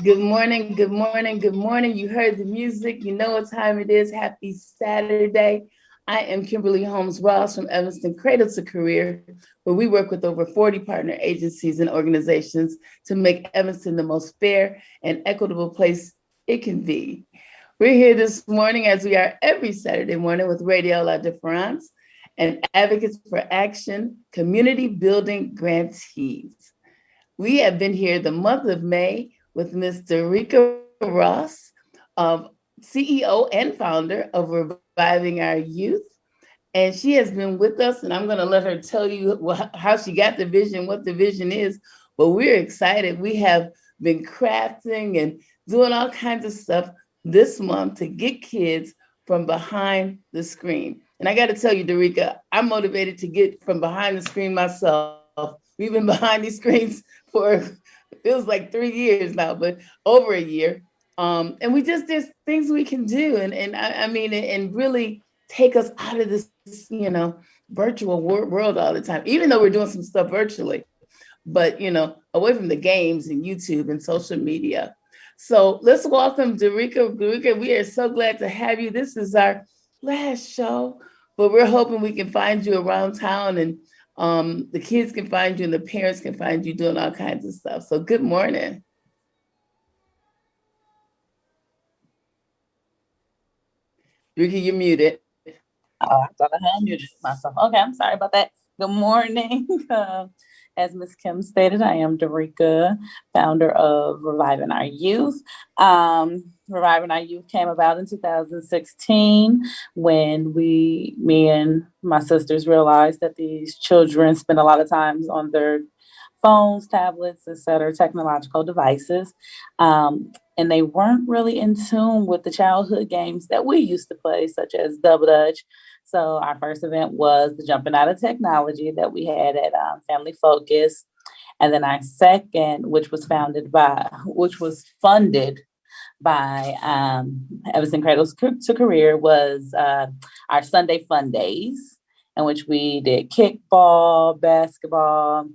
Good morning, good morning, good morning. You heard the music. You know what time it is. Happy Saturday. I am Kimberly Holmes Ross from Evanston Cradle to Career, where we work with over 40 partner agencies and organizations to make Evanston the most fair and equitable place it can be. We're here this morning, as we are every Saturday morning, with Radio La Difference and Advocates for Action community building grantees. We have been here the month of May with Ms. Dereka Ross, CEO and founder of Reviving Our Youth. And she has been with us, and I'm going to let her tell you how she got the vision, what the vision is. But we're excited. We have been crafting and doing all kinds of stuff this month to get kids from behind the screen. And I got to tell you, Dereka, I'm motivated to get from behind the screen myself. We've been behind these screens for it feels like 3 years now, but over a year. And there's things we can do, and really take us out of this, virtual world all the time. Even though we're doing some stuff virtually, but away from the games and YouTube and social media. So let's welcome Dereka. Dereka, we are so glad to have you. This is our last show, but we're hoping we can find you around town, and the kids can find you and the parents can find you doing all kinds of stuff. So good morning. Dereka, you're muted. Oh, I thought I had muted myself. Okay, I'm sorry about that. Good morning. As Ms. Kim stated, I am Dereka, founder of Reviving Our Youth. Reviving Our Youth came about in 2016 when me and my sisters realized that these children spend a lot of time on their phones, tablets, etc., technological devices. And they weren't really in tune with the childhood games that we used to play, such as Double Dutch. So our first event was the Jumping Out of Technology that we had at Family Focus. And then our second, which was funded by Evanston Cradle to Career, was our Sunday Fun Days, in which we did kickball, basketball,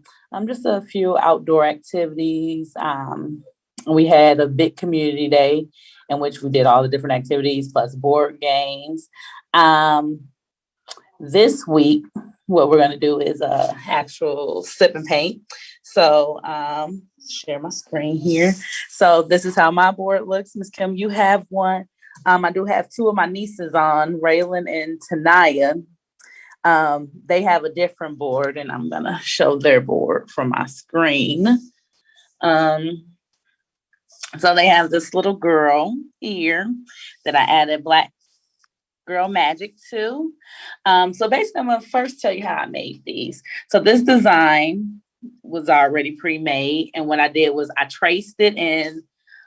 just a few outdoor activities. We had a big community day in which we did all the different activities plus board games. This week, what we're going to do is actual sip and paint. So share my screen here. So this is how my board looks. Ms. Kim, you have one. I do have two of my nieces on, Raylan and Tanaya. They have a different board, and I'm going to show their board from my screen. So they have this little girl here that I added Black Girl Magic to. So basically, I'm going to first tell you how I made these. So this design was already pre-made, and what I did was I traced it in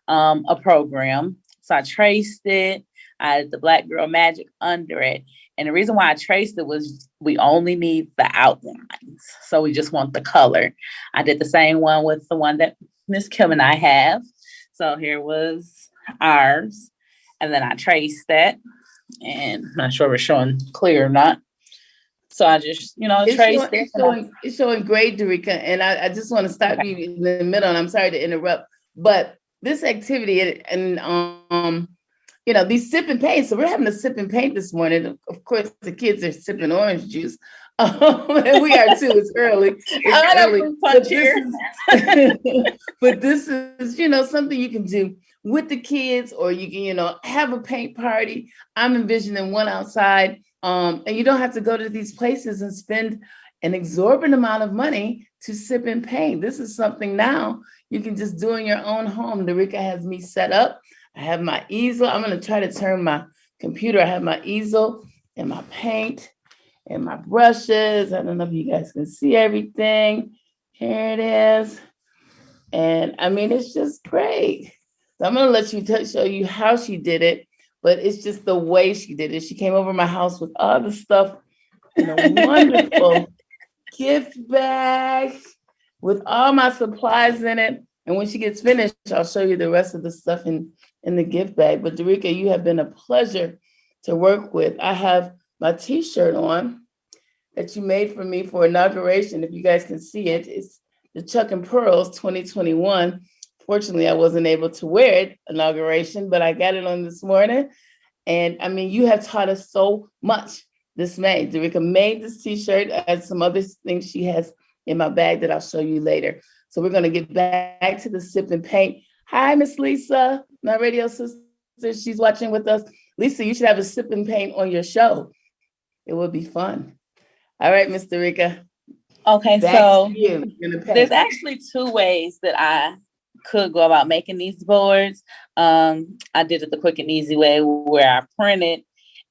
a program. So I traced it, I added the Black Girl Magic under it. And the reason why I traced it was we only need the outlines. So we just want the color. I did the same one with the one that Miss Kim and I have. So here was ours. And then I traced that. And I'm not sure we're showing clear or not. So I just, traced it. It's showing great, Dereka. And I just want to stop you in the middle, and I'm sorry to interrupt. But this activity and these sip and paint. So we're having a sip and paint this morning. Of course, the kids are sipping orange juice. And we are too. It's early. But this is, something you can do with the kids, or you can, have a paint party. I'm envisioning one outside. And you don't have to go to these places and spend an exorbitant amount of money to sip and paint. This is something now you can just do in your own home. Dereka has me set up. I have my easel. I'm going to try to turn my computer. I have my easel and my paint and my brushes. I don't know if you guys can see everything. Here it is. And it's just great. So I'm going to let you show you how she did it, but it's just the way she did it. She came over my house with all the stuff in a wonderful gift bag with all my supplies in it. And when she gets finished, I'll show you the rest of the stuff in the gift bag. But Dereka, you have been a pleasure to work with. I have my T-shirt on that you made for me for inauguration. If you guys can see it, it's the Chuck and Pearls 2021 Unfortunately, I wasn't able to wear it inauguration, but I got it on this morning. And I mean, you have taught us so much this May. Dereka made this t-shirt and some other things she has in my bag that I'll show you later. So we're going to get back to the sip and paint. Hi, Miss Lisa, my radio sister. She's watching with us. Lisa, you should have a sip and paint on your show. It would be fun. All right, Miss Dereka. Okay, Back so to you. there's actually two ways that I could go about making these boards. I did it the quick and easy way where I printed,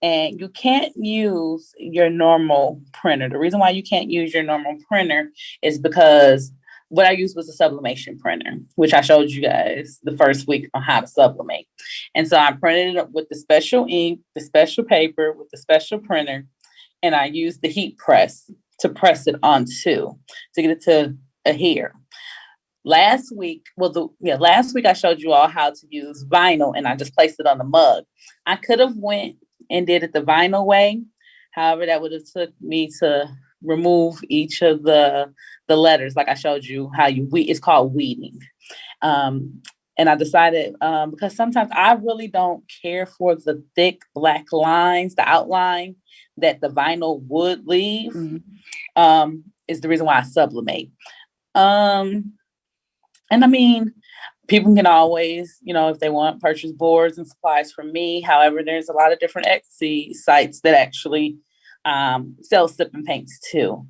and you can't use your normal printer. The reason why you can't use your normal printer is because what I used was a sublimation printer, which I showed you guys the first week on how to sublimate. And so I printed it up with the special ink, the special paper, with the special printer, and I used the heat press to press it onto to get it to adhere. Last week I showed you all how to use vinyl, and I just placed it on the mug. I could have went and did it the vinyl way. However, that would have took me to remove each of the letters, like I showed you how it's called weeding. And I decided because sometimes I really don't care for the thick black lines, the outline that the vinyl would leave. Is the reason why I sublimate. And I mean, people can always, if they want, purchase boards and supplies from me. However, there's a lot of different Etsy sites that actually sell sip and paints too.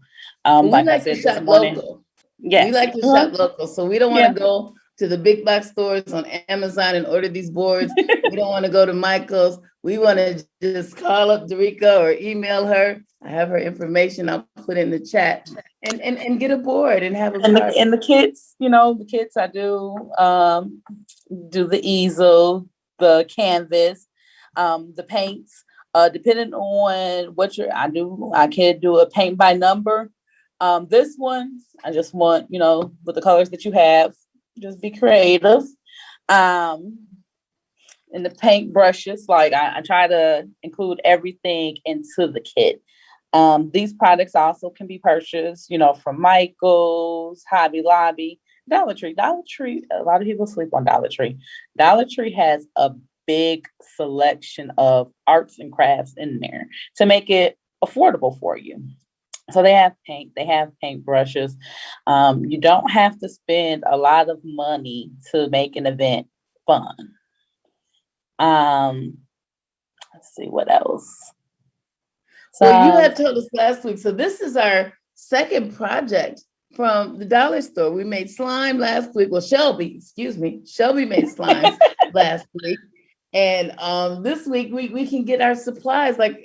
We like I said to shop local. Yes. We like to shop local. So we don't want to go to the big box stores on Amazon and order these boards. We don't want to go to Michael's. We want to just call up Dereka or email her. I have her information. I'll put in the chat and get a board and have a party. And the kits, the kits I do the easel, the canvas, the paints. Depending on what I can do a paint by number. This one, I just want, with the colors that you have, just be creative. And the paint brushes, like I try to include everything into the kit. These products also can be purchased, from Michael's, Hobby Lobby, Dollar Tree. Dollar Tree, a lot of people sleep on Dollar Tree. Dollar Tree has a big selection of arts and crafts in there to make it affordable for you. So they have paint, they have paint brushes. You don't have to spend a lot of money to make an event fun. Let's see what else. So you had told us last week. So this is our second project from the dollar store. We made slime last week. Well, Shelby made slime last week. And this week we can get our supplies. Like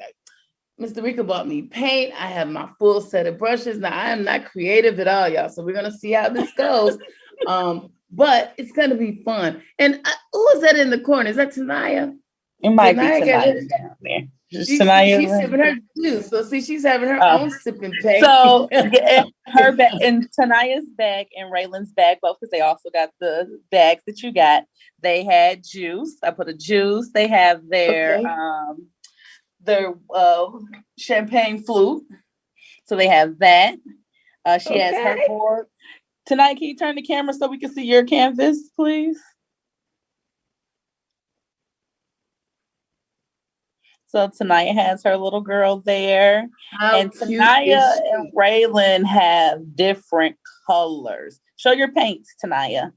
Mr. Dereka bought me paint. I have my full set of brushes. Now I am not creative at all, y'all. So we're gonna see how this goes. But it's gonna be fun. And who is that in the corner? Is that Tanaya? It might be Tanaya down there. She's sipping her juice. So see, she's having her own sipping paint. So her in Tanaya's bag and Raylan's bag, both, because they also got the bags that you got. They had juice. I put a juice. They have their champagne flute. So they have that. She has her board. Tonight, can you turn the camera so we can see your canvas, please? So Tanaya has her little girl there. And Tanaya and Raylan have different colors. Show your paints, Tanaya.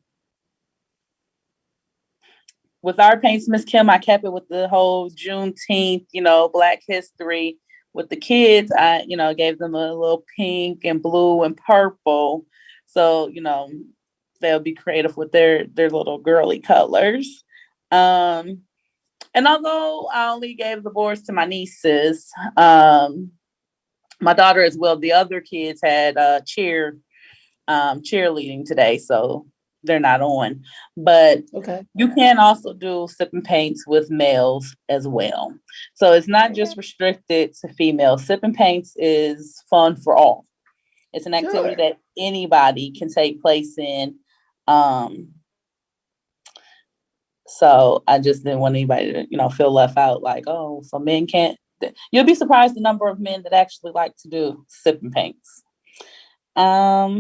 With our paints, Miss Kim, I kept it with the whole Juneteenth, Black History. With the kids, I, gave them a little pink and blue and purple. So, they'll be creative with their little girly colors. And although I only gave the boards to my nieces, my daughter as well, the other kids had cheerleading today, so they're not on. But you can also do sip and paints with males as well. So it's not just restricted to females. Sip and paints is fun for all. It's an activity that anybody can take place in. So I just didn't want anybody to, feel left out, like, oh, so men can't. You'll be surprised the number of men that actually like to do sip and paints. I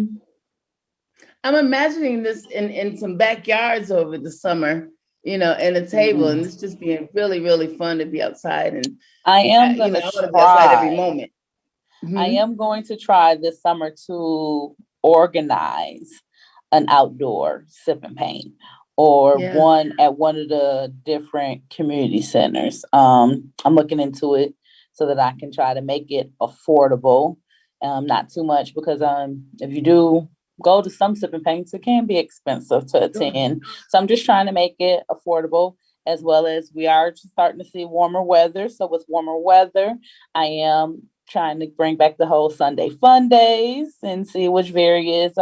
I'm imagining this in some backyards over the summer, and a table, and it's just being really, really fun to be outside. And I am going to I want to be outside every try. moment. I Mm-hmm. am going to try this summer to organize an outdoor sip and paint or Yeah. one at one of the different community centers. I'm looking into it so that I can try to make it affordable, not too much because if you do go to some sip and paints, it can be expensive to Sure. attend. So I'm just trying to make it affordable, as well as we are starting to see warmer weather. So with warmer weather, I am trying to bring back the whole Sunday fun days and see which various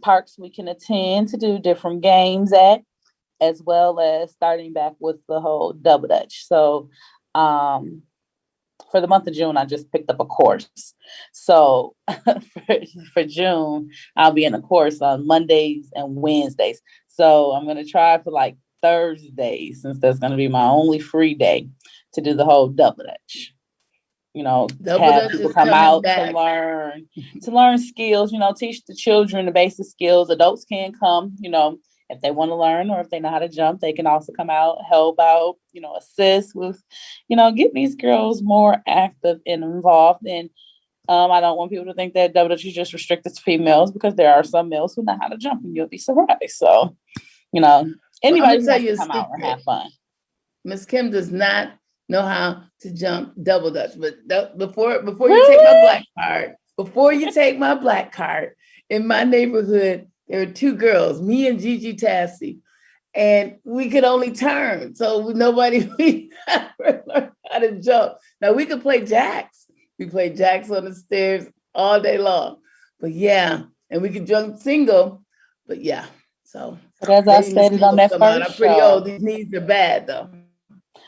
parks we can attend to do different games at, as well as starting back with the whole double dutch. So um, for the month of June, I just picked up a course. So for June, I'll be in a course on Mondays and Wednesdays. So I'm going to try for like Thursdays, since that's going to be my only free day, to do the whole double dutch. Double Have Dutch people is come coming out back. to learn skills, teach the children the basic skills. Adults can come, if they want to learn, or if they know how to jump, they can also come out, help out, assist with, get these girls more active and involved. And I don't want people to think that double dutch is just restricted to females, because there are some males who know how to jump, and you'll be surprised. So, Well, I'm anybody gonna who tell wants you to a come out or have secret. fun. Miss Kim does not know how to jump double dutch. But before you take my Really? black card, in my neighborhood, there were two girls, me and Gigi Tassie, and we could only turn. So nobody we never learned how to jump. Now we could play jacks. We played jacks on the stairs all day long. But yeah, and we could jump single. But yeah, so But as I maybe Miss stated Kim on will that come out. I'm first pretty old. show, These knees are bad though.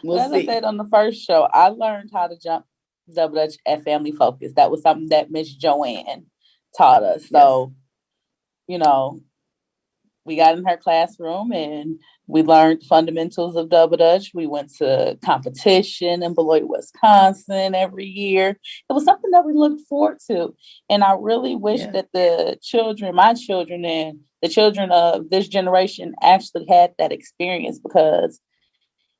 We'll But as I see. said on the first show, I learned how to jump double dutch at Family Focus. That was something that Miss Joanne taught us. Yes. So, you know, we got in her classroom and we learned fundamentals of double dutch. We went to competition in Beloit, Wisconsin every year. It was something that we looked forward to. And I really wish Yeah. that the children, my children, and the children of this generation actually had that experience, because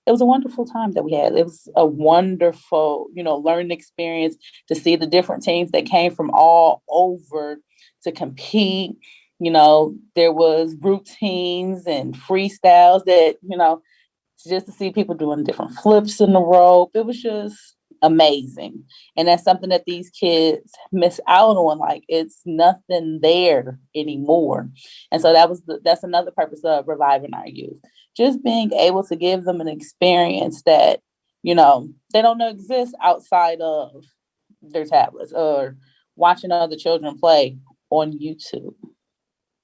it was a wonderful time that we had. It was a wonderful, learning experience to see the different teams that came from all over to compete. There was routines and freestyles that, just to see people doing different flips in the rope. It was just amazing. And that's something that these kids miss out on. Like, it's nothing there anymore. And so that's another purpose of reviving our youth. Just being able to give them an experience that, they don't know exists outside of their tablets, or watching other children play on YouTube.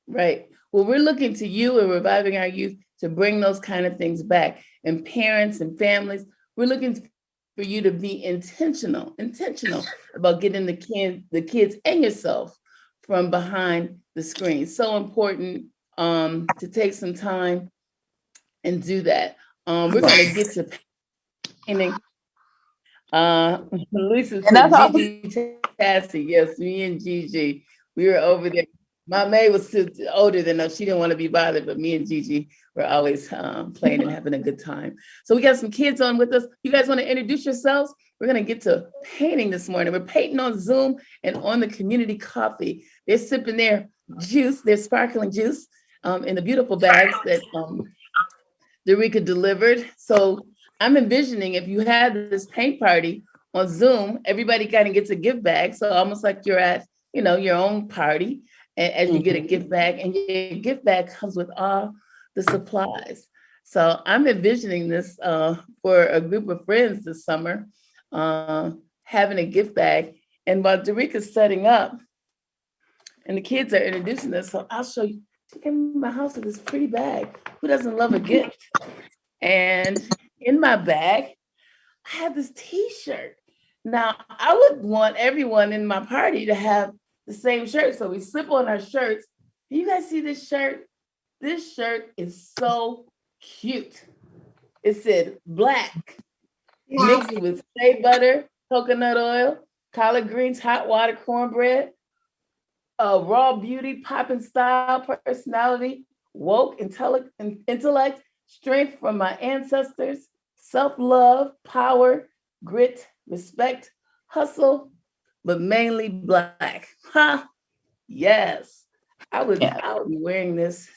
Right. Well, we're looking to you and reviving our youth to bring those kind of things back. And parents and families, we're looking for you to be intentional about getting the kids and yourself from behind the screen. So important to take some time and do that. We're gonna get to painting. Lisa And that's said all. Gigi Tassie. Yes, me and Gigi. We were over there. My maid was still older than us. She didn't want to be bothered, but me and Gigi were always playing and having a good time. So we got some kids on with us. You guys want to introduce yourselves? We're going to get to painting this morning. We're painting on Zoom and on the community coffee. They're sipping their juice, their sparkling juice, in the beautiful bags that Dereka delivered. So I'm envisioning, if you had this paint party on Zoom, everybody kind of gets a gift bag. So almost like you're at, your own party, and as you get a gift bag, and your gift bag comes with all the supplies. So I'm envisioning this for a group of friends this summer, having a gift bag. And while Dereka's setting up and the kids are introducing us, so I'll show you. She came to my house with this pretty bag. Who doesn't love a gift? And in my bag, I have this T-shirt. Now, I would want everyone in my party to have the same shirt. So we slip on our shirts. You guys see this shirt? This shirt is so cute. It said black mixed with shea butter, coconut oil, collard greens, hot water, cornbread. raw beauty, popping style, personality, woke, intellect, strength from my ancestors, self-love, power, grit, respect, hustle, but mainly Black. Huh? Yes. Yeah. I would be wearing this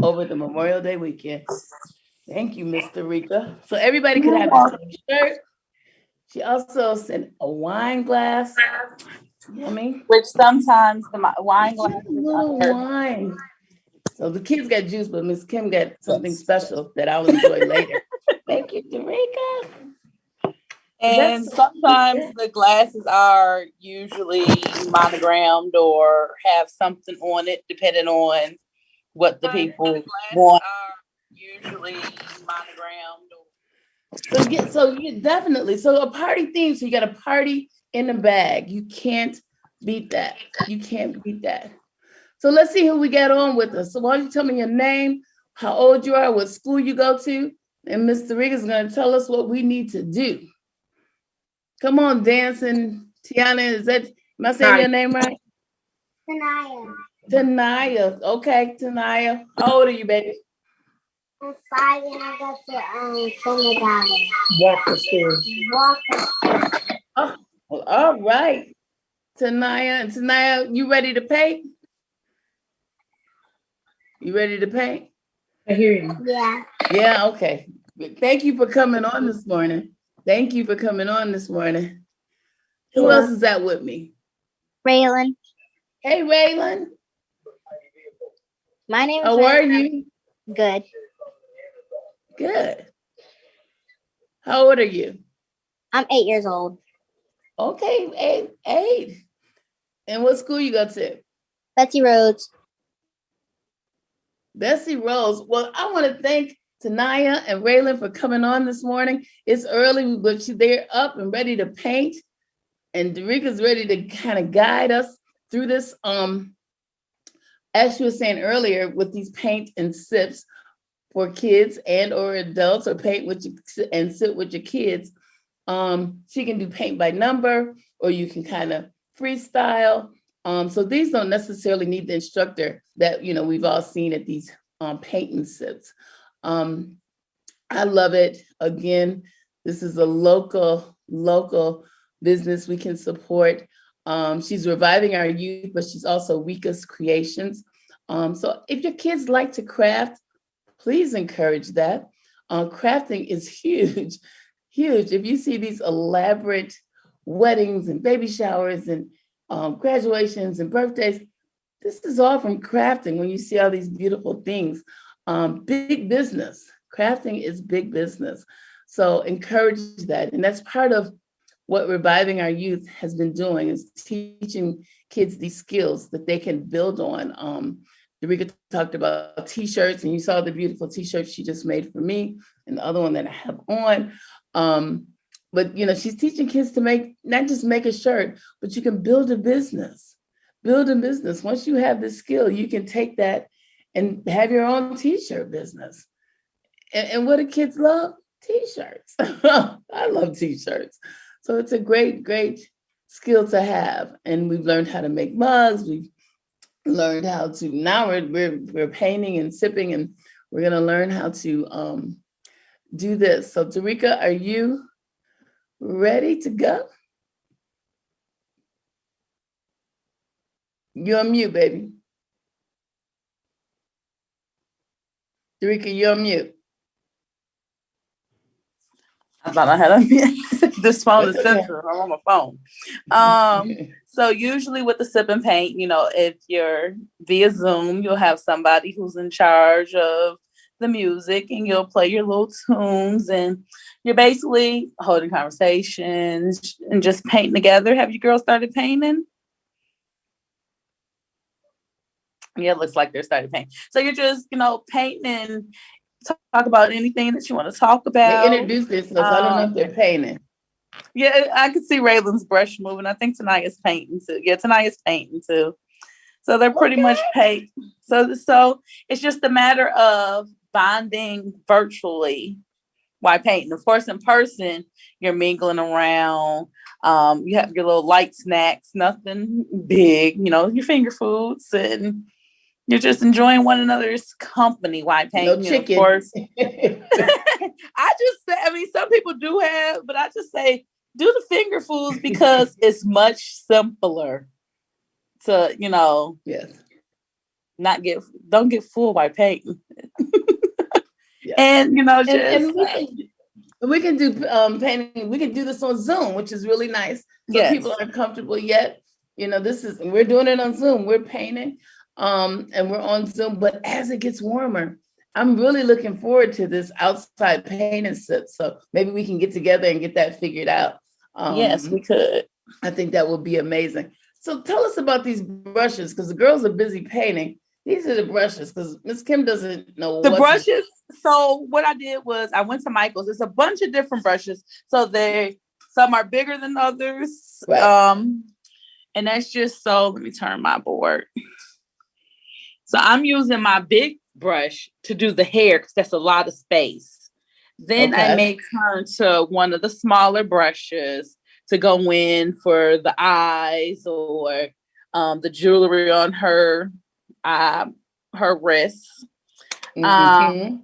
over the Memorial Day weekend. Thank you, Miss Dereka. So everybody could have the same shirt. She also sent a wine glass. Yummy. Which sometimes the wine Just a glasses little are. wine. So the kids got juice, but Miss Kim got something Yes. special that I'll enjoy later. Thank you, Dereka. And That's sometimes the glasses are usually monogrammed or have something on it, depending on what the people want. Usually monogrammed. so you definitely a party theme. So you got a party in the bag. You can't beat that. You can't beat that. So let's see who we got on with us. So why don't you tell me your name, how old you are, what school you go to, and Mr. Riga is going to tell us what we need to do. Come on, dancing. Tiana, am I saying your name right? Tanaya. Tanaya. Okay, Tanaya. How old are you, baby? I'm 5 and I go to kindergarten. Walk to school. Walk to school. Oh, well, all right. Tanaya, you ready to paint? You ready to paint? I hear you. Yeah. Yeah, okay. Thank you for coming on this morning. Who else is that with me? Raylan. Hey, Raylan. My name is How are you? Good. Good. How old are you? I'm 8 years old. Okay, eight. And what school you go to? Betsy Rhodes. Bessie Rose. Well, I want to thank Tanaya and Raylan for coming on this morning. It's early, but they're up and ready to paint. And Dereka's ready to kind of guide us through this. As she was saying earlier, with these paint and sips for kids and or adults, or paint with you and sip with your kids. She can do paint by number, or you can kind of freestyle. So these don't necessarily need the instructor that we've all seen at these paint and sips. I love it. Again, this is a local business we can support. She's reviving our youth, but she's also Rika's Creations. So if your kids like to craft, please encourage that. Crafting is huge. If you see these elaborate weddings and baby showers and graduations and birthdays, this is all from crafting. When you see all these beautiful things, big business. Crafting is big business. So encourage that. And that's part of what Reviving Our Youth has been doing, is teaching kids these skills that they can build on. Dereka talked about t-shirts, and you saw the beautiful t-shirt she just made for me and the other one that I have on. But she's teaching kids to not just make a shirt, but you can build a business. Once you have this skill, you can take that and have your own t-shirt business. And what do kids love? T-shirts. I love t-shirts. So it's a great skill to have. And we've learned how to make mugs. We've learned how to, now we're painting and sipping, and we're going to learn how to do this. So Dereka, are you ready to go? You're on mute, baby. Dereka, you're on mute. I thought I had a this phone is sensitive. I'm on my phone. So usually with the sip and paint, if you're via Zoom, you'll have somebody who's in charge of the music, and you'll play your little tunes, and you're basically holding conversations and just painting together. Have you girls started painting? Yeah, it looks like they're starting painting. So you're just, painting and talk about anything that you want to talk about. They introduce themselves. I don't know if they're painting. Yeah, I can see Raylan's brush moving. I think Tanaya's painting too. Yeah, Tanaya's painting too. So they're pretty much paint. So it's just a matter of bonding virtually while painting. Of course, in person, you're mingling around. You have your little light snacks, nothing big, your finger foods, and you're just enjoying one another's company while No painting. And of chicken. course, I just say, some people do have, but I just say do the finger foods because it's much simpler to, Yes. don't get full while painting. Yes. And, And we can do painting. We can do this on Zoom, which is really nice. So people aren't comfortable yet. We're doing it on Zoom. We're painting and we're on Zoom. But as it gets warmer, I'm really looking forward to this outside painting sip. So maybe we can get together and get that figured out. Yes, we could. I think that would be amazing. So tell us about these brushes, because the girls are busy painting. These are the brushes, because Miss Kim doesn't know the brushes. So what I did was I went to Michael's. It's a bunch of different brushes. So some are bigger than others. Right. And that's just so, let me turn my board. So I'm using my big brush to do the hair because that's a lot of space. Then I may turn to one of the smaller brushes to go in for the eyes or the jewelry on her wrists. Mm-hmm.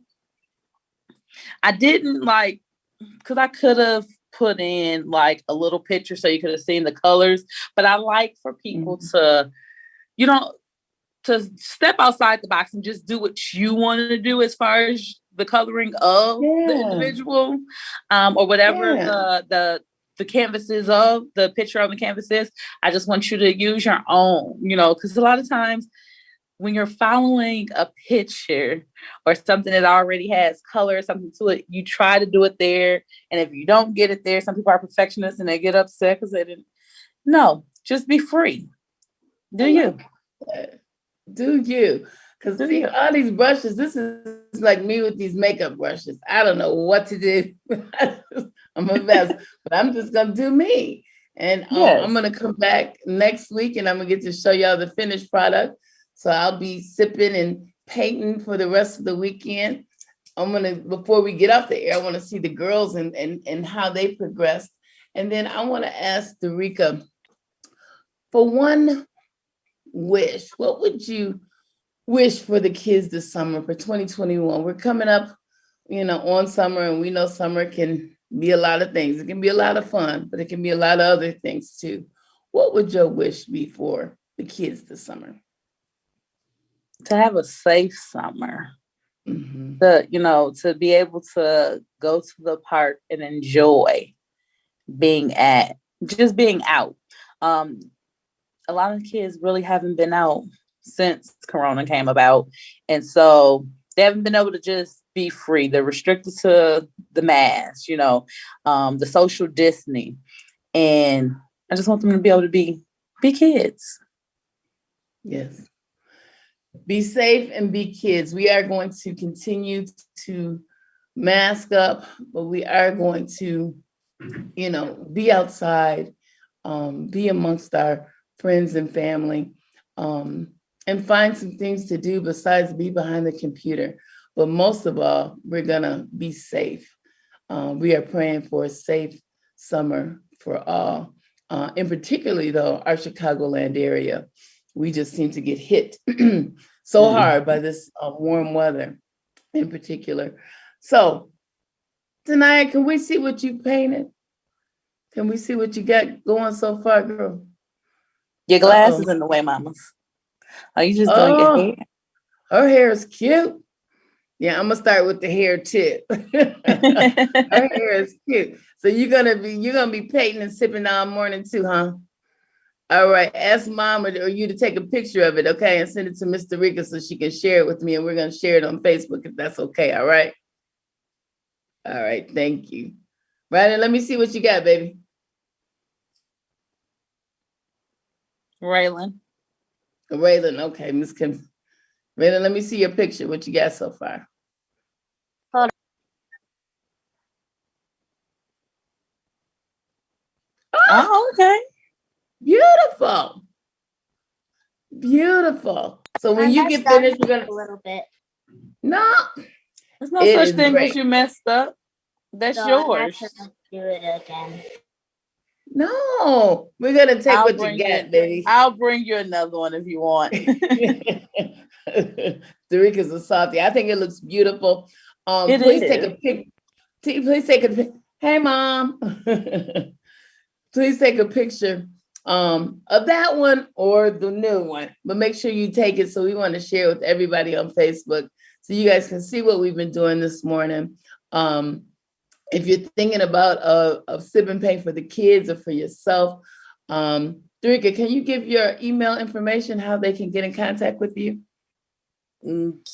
I didn't because I could have put in a little picture so you could have seen the colors, but I like for people to, to step outside the box and just do what you want to do as far as the coloring of the individual, or whatever the canvas is of the picture on the canvas is. I just want you to use your own, because a lot of times when you're following a picture or something that already has color or something to it, you try to do it there. And if you don't get it there, some people are perfectionists and they get upset because they didn't. No, just be free. Do you? Because see, all these brushes, this is like me with these makeup brushes. I don't know what to do. I'm a mess, but I'm just going to do me. And I'm going to come back next week and I'm going to get to show y'all the finished product. So I'll be sipping and painting for the rest of the weekend. Before we get off the air, I want to see the girls and how they progressed. And then I want to ask Dereka, for one wish, what would you wish for the kids this summer for 2021? We're coming up, on summer, and we know summer can be a lot of things. It can be a lot of fun, but it can be a lot of other things too. What would your wish be for the kids this summer? To have a safe summer. Mm-hmm. To be able to go to the park and enjoy being out. A lot of kids really haven't been out since Corona came about. And so they haven't been able to just be free. They're restricted to the mask, the social distancing. And I just want them to be able to be kids. Yes. Be safe and be kids. We are going to continue to mask up, but we are going to, be outside, be amongst our friends and family, and find some things to do besides be behind the computer. But most of all, we're gonna be safe. We are praying for a safe summer for all. In particularly though, our Chicagoland area, we just seem to get hit so hard by this warm weather in particular. So, Tanaya, can we see what you painted? Can we see what you got going so far, girl? Your glasses in the way, mamas. Are you just doing your hair? Her hair is cute. Yeah, I'm gonna start with the hair too. Her hair is cute. So you're gonna be painting and sipping all morning too, huh? All right. Ask mom or you to take a picture of it, okay, and send it to Miss Dereka so she can share it with me, and we're gonna share it on Facebook if that's okay. All right. All right. Thank you. Right, and let me see what you got, baby. Raylan, okay, Miss Kim. Raylan, let me see your picture. What you got so far? Hold on. Oh, okay. Beautiful. Beautiful. So when you get finished, we're gonna a little bit. No. There's no such thing as you messed up. That's So I'm yours. not gonna do it again. No, we're gonna take what you got, baby. I'll bring you another one if you want. Dereka's a softie. I think it looks beautiful. It Please is. take a pic. Please take a pic. Hey, mom. Please take a picture of that one or the new one, but make sure you take it. So we want to share with everybody on Facebook so you guys can see what we've been doing this morning. If you're thinking about a sip and pay for the kids or for yourself, Dereka, can you give your email information, how they can get in contact with you?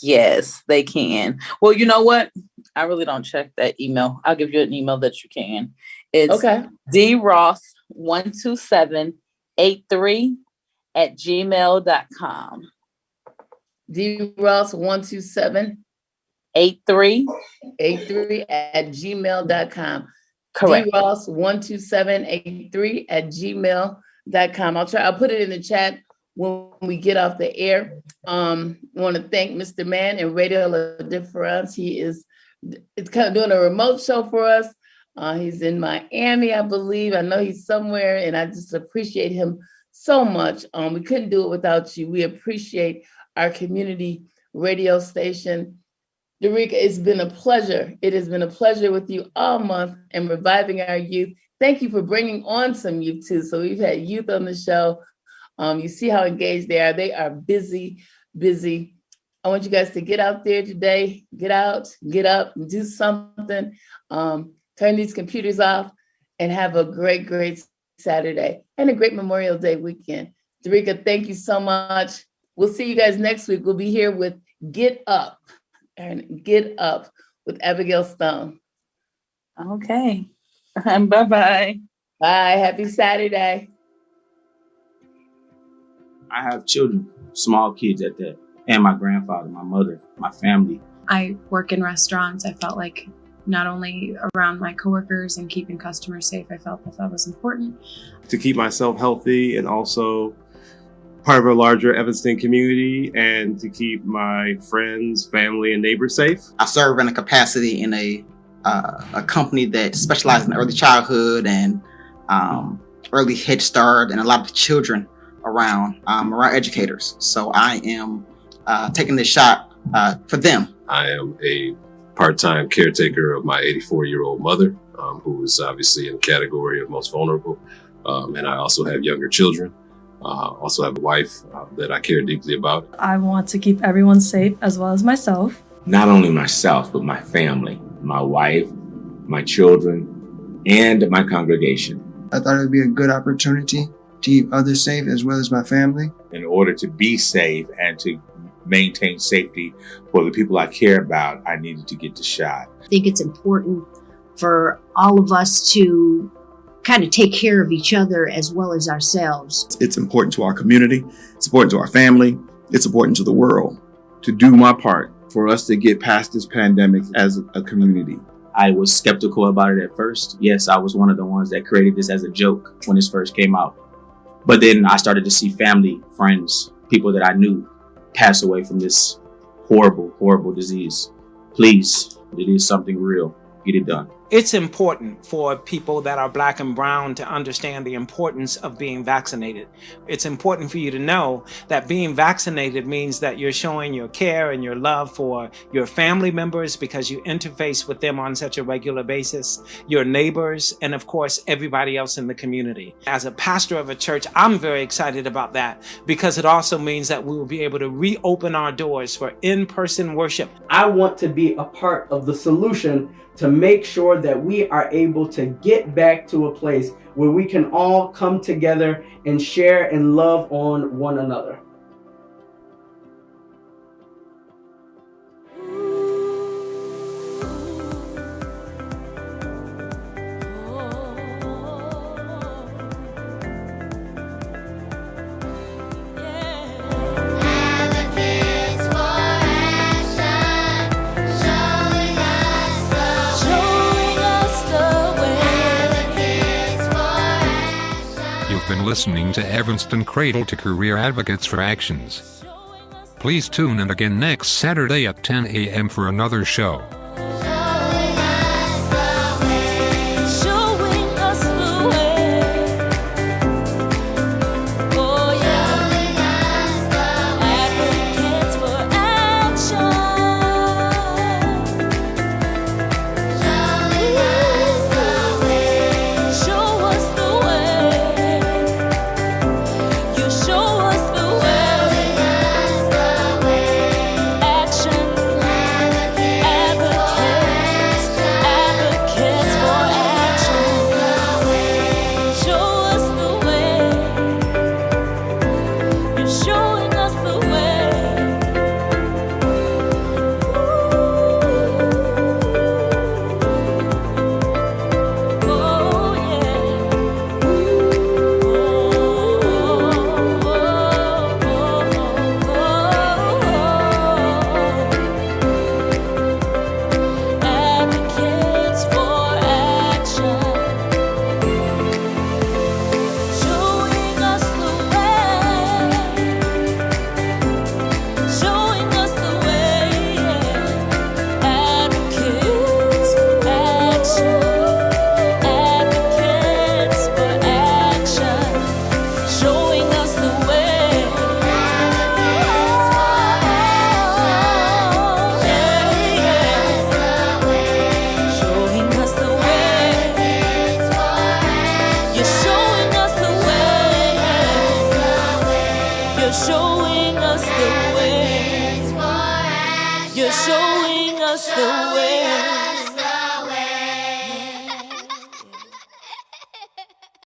Yes, they can. Well, you know what? I really don't check that email. I'll give you an email that you can. It's Okay. dross12783@gmail.com. dross12783 @gmail.com. Correct. dross12783@gmail.com. I'll put it in the chat when we get off the air. I want to thank Mr. Mann and Radio La Difference. It's kind of doing a remote show for us. He's in Miami, I believe. I know he's somewhere, and I just appreciate him so much. We couldn't do it without you. We appreciate our community radio station. Dereka, it's been a pleasure. It has been a pleasure with you all month and reviving our youth. Thank you for bringing on some youth too. So we've had youth on the show. You see how engaged they are. They are busy. I want you guys to get out there today. Get out, get up, and do something. Turn these computers off and have a great Saturday and a great Memorial Day weekend. Dereka, thank you so much. We'll see you guys next week. We'll be here with Get Up with Abigail Stone. Okay. Bye-bye. Bye. Happy Saturday. I have children, small kids at that, and my grandfather, my mother, my family. I work in restaurants. I felt like not only around my coworkers and keeping customers safe, I felt that was important. To keep myself healthy and also part of a larger Evanston community, and to keep my friends, family, and neighbors safe. I serve in a capacity in a company that specializes in early childhood and early Head Start and a lot of the children around educators. So I am taking this shot for them. I am a part-time caretaker of my 84-year-old mother, who is obviously in the category of most vulnerable. And I also have younger children. Also have a wife that I care deeply about. I want to keep everyone safe as well as myself. Not only myself, but my family, my wife, my children, and my congregation. I thought it would be a good opportunity to keep others safe as well as my family. In order to be safe and to maintain safety for the people I care about, I needed to get the shot. I think it's important for all of us to kind of take care of each other as well as ourselves. It's important to our community. It's important to our family. It's important to the world. To do my part for us to get past this pandemic as a community. I was skeptical about it at first. Yes, I was one of the ones that created this as a joke when this first came out. But then I started to see family, friends, people that I knew pass away from this horrible disease. Please, it is something real. Get it done. It's important for people that are Black and brown to understand the importance of being vaccinated. It's important for you to know that being vaccinated means that you're showing your care and your love for your family members because you interface with them on such a regular basis, your neighbors, and of course, everybody else in the community. As a pastor of a church, I'm very excited about that because it also means that we will be able to reopen our doors for in-person worship. I want to be a part of the solution to make sure that we are able to get back to a place where we can all come together and share and love on one another. Listening to Evanston Cradle to Career Advocates for Actions. Please tune in again next Saturday at 10 a.m. for another show. just the way